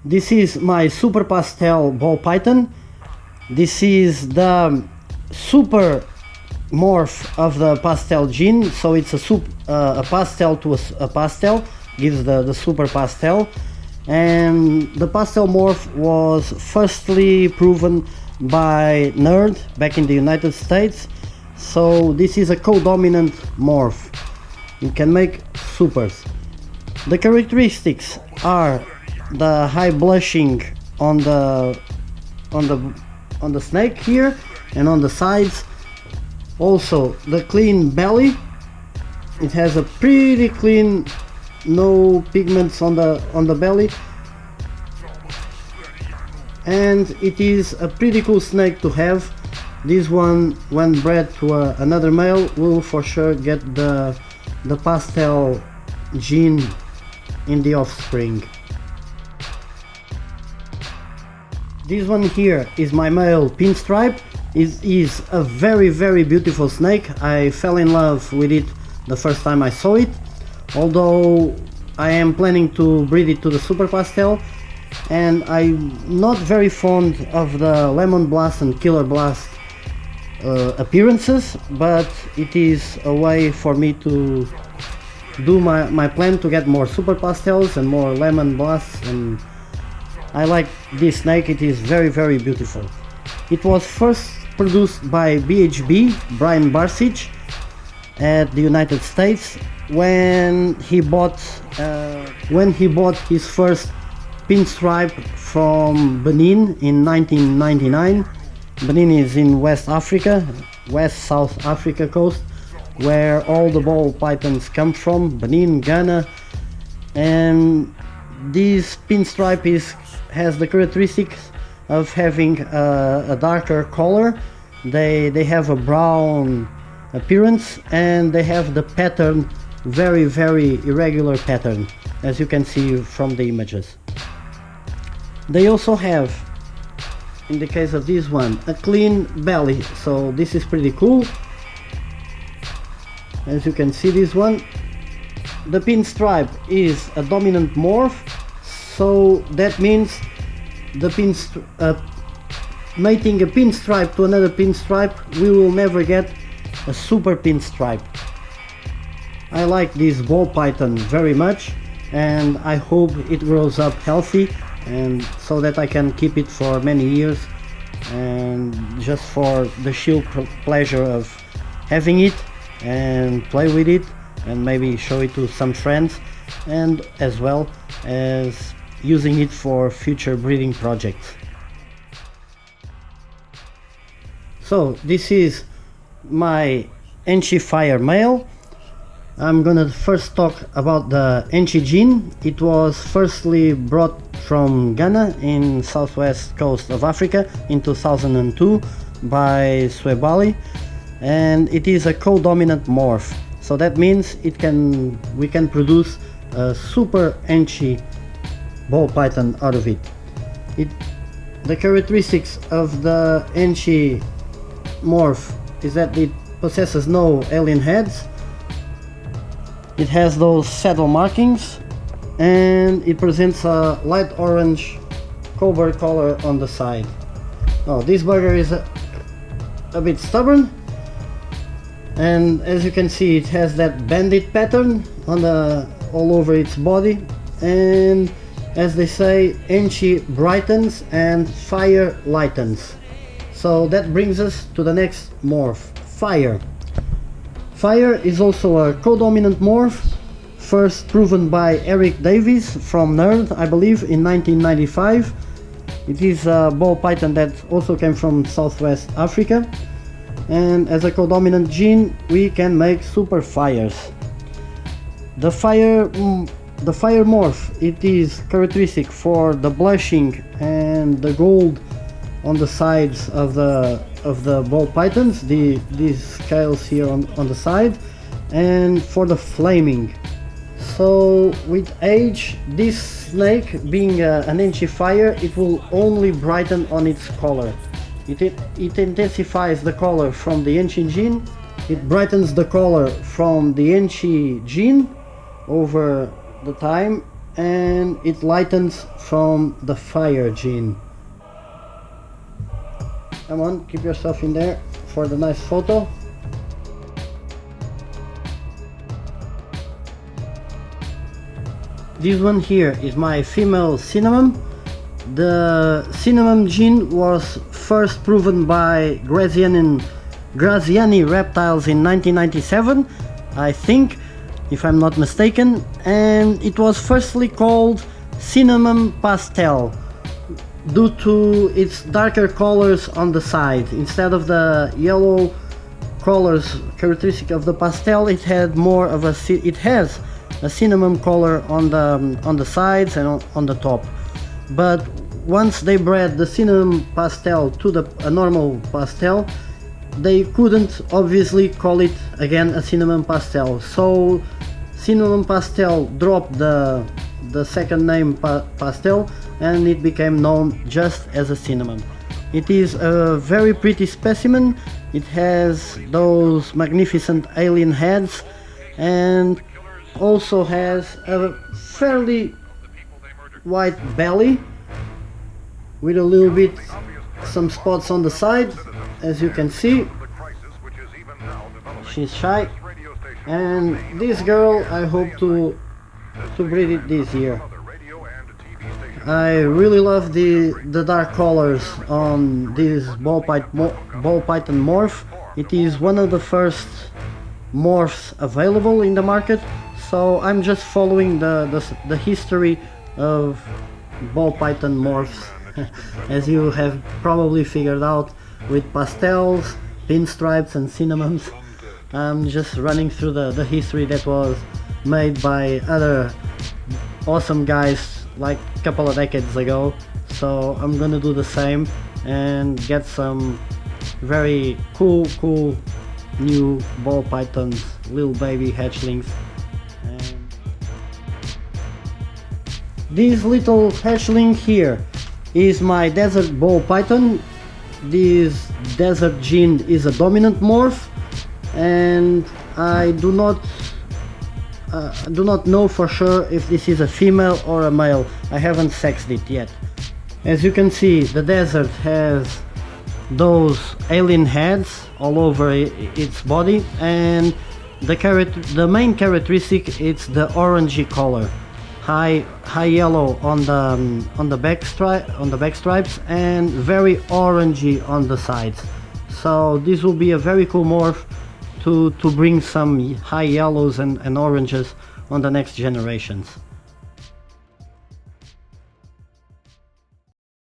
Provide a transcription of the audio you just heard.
This is my super pastel ball python. This is the super morph of the pastel gene, so it's a pastel to a pastel, gives the super pastel. And the pastel morph was firstly proven by Nerd back in the United States. So this is a co-dominant morph. You can make supers. The characteristics are the high blushing on the snake here and on the sides. Also the clean belly. It has a pretty clean, no pigments on the belly, and it is a pretty cool snake to have. This one, when bred to another male, will for sure get the pastel gene in the offspring. This one here is my male pinstripe. It is a very beautiful snake. I fell in love with it the first time I saw it, although I am planning to breed it to the super pastel, and I'm not very fond of the lemon blast and killer blast appearances, but it is a way for me to do my plan to get more super pastels and more lemon blasts, and I like this snake. It is very beautiful. It was first produced by BHB, Brian Barsich, at the United States when he bought his first pinstripe from Benin in 1999. Benin is in West Africa, South Africa coast, where all the ball pythons come from, Benin, Ghana. And this pinstripe has the characteristics of having a darker color. They have a brown appearance, and they have the pattern, very irregular pattern, as you can see from the images. They also have, in the case of this one, a clean belly, so this is pretty cool. As you can see, this one, the pinstripe is a dominant morph, so that means mating a pinstripe to another pinstripe, we will never get a super pinstripe. I like this ball python very much, and I hope it grows up healthy, and so that I can keep it for many years, and just for the sheer pleasure of having it and play with it and maybe show it to some friends, and as well as using it for future breeding projects. So this is my Enchi Fire male. I'm gonna first talk about the Enchi gene. It was firstly brought from Ghana in southwest coast of Africa in 2002 by Swebali, and it is a co-dominant morph. So that means we can produce a super Enchi ball python out of it. The characteristics of the Enchi morph is that it possesses no alien heads. It has those saddle markings, and it presents a light orange cobra color on the side. Oh, this bugger is a bit stubborn, and as you can see, it has that bandit pattern all over its body. And as they say, Enchi brightens and fire lightens. So that brings us to the next morph, Fire. Fire is also a co-dominant morph, first proven by Eric Davies from Nerd, I believe, in 1995. It is a ball python that also came from Southwest Africa, and as a co-dominant gene we can make super fires. The fire morph, it is characteristic for the blushing and the gold on the sides of the ball pythons, these scales here on the side, and for the flaming. So with age, this snake, being an Enchi Fire, it will only brighten on its color. It intensifies the color from the Enchi gene, it brightens the color from the Enchi gene over the time, and it lightens from the fire gene. Come on, keep yourself in there for the nice photo. This one here is my female cinnamon. The cinnamon gene was first proven by Graziani reptiles in 1997, I think, if I'm not mistaken, and it was firstly called cinnamon pastel due to its darker colors on the side. Instead of the yellow colors characteristic of the pastel, it had more of it has a cinnamon color on the sides and on the top. But once they bred the cinnamon pastel to a normal pastel, they couldn't obviously call it again a cinnamon pastel, so cinnamon pastel dropped the second name pastel, and it became known just as a cinnamon. It is a very pretty specimen. It has those magnificent alien heads and also has a fairly white belly with a little bit some spots on the side. As you can see, she's shy, and this girl I hope to breed it this year. I really love the dark colors on this ball python morph. It is one of the first morphs available in the market, so I'm just following the history of ball python morphs. As you have probably figured out, with pastels, pinstripes and cinnamons, I'm just running through the history that was made by other awesome guys like a couple of decades ago. So I'm gonna do the same and get some very cool new ball pythons, little baby hatchlings. And this little hatchling here is my desert ball python. This desert gene is a dominant morph, and I do not know for sure if this is a female or a male. I haven't sexed it yet. As you can see, the desert has those alien heads all over its body, and the main characteristic is the orangey color. High yellow on the back stripes and very orangey on the sides. So this will be a very cool morph to bring some high yellows and oranges on the next generations.